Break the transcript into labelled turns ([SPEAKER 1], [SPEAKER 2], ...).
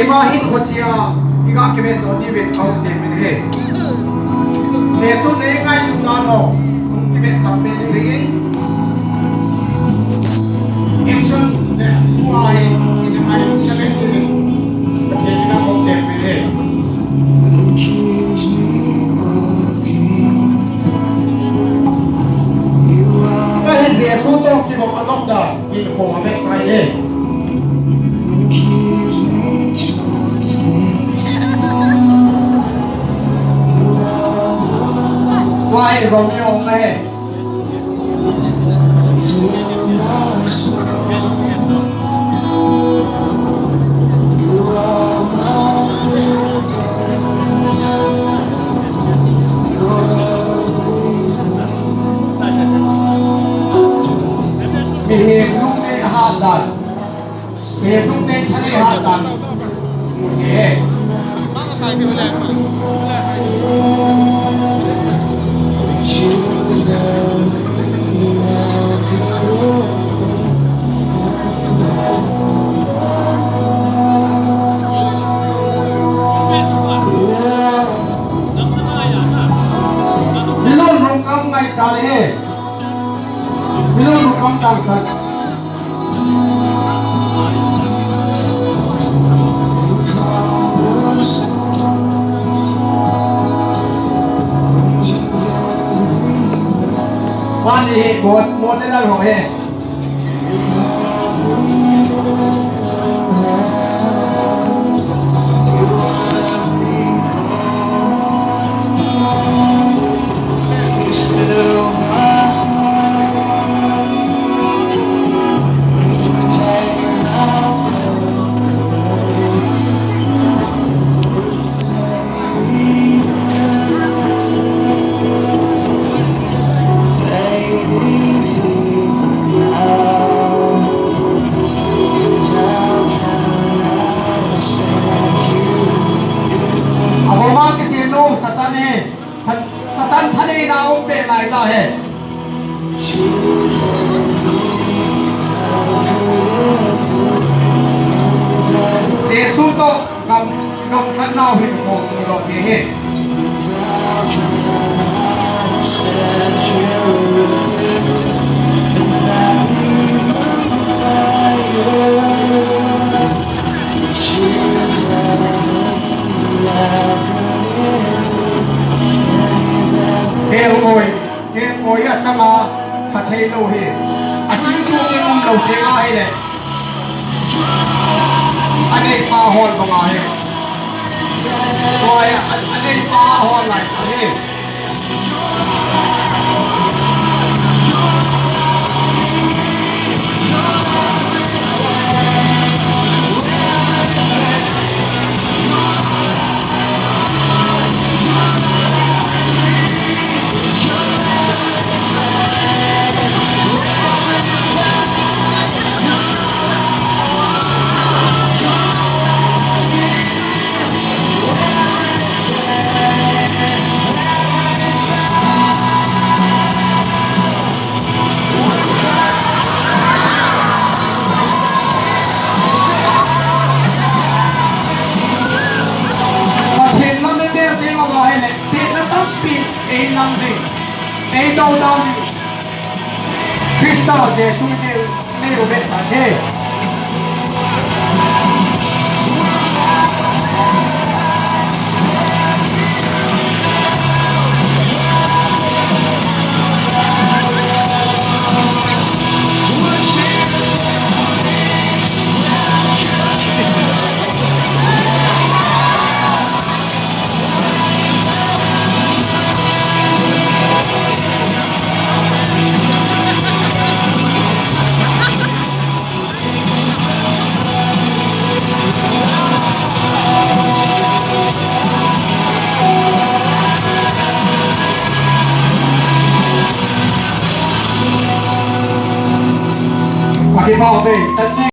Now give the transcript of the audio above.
[SPEAKER 1] mà hít hột chia đi gặp cái bên đó đi về thâu để mình hết sẽ số này ngay chúng ta đó không cái bên sắm bên đi action để ngoài cái này cái bên đi cái bên không để mình hết cái sẽ số đó cái bộ ăn đốc đó cái cổ bên sai đi Why Romeo này Hiệp lúc này hạ đàn Hiệp lúc này thân hạ đàn Thế Bilon rung kam ngai chale he Bilon rung kam tang san Wan ni một thế là rồi he Satan thani na ông bệ lại ta hè Giêsu to ngầm thân nào hình cổ đồ thế hệ Kêu ngồi ở trong mà phát thấy đâu hề chỉ số cái ông đầu thế ai này anh ấy pha hòn bằng ai rồi anh ấy pha hòn lại anh ấy Ei đâu đâu Christos Jesus nêu về sản thế Thì bảo vệ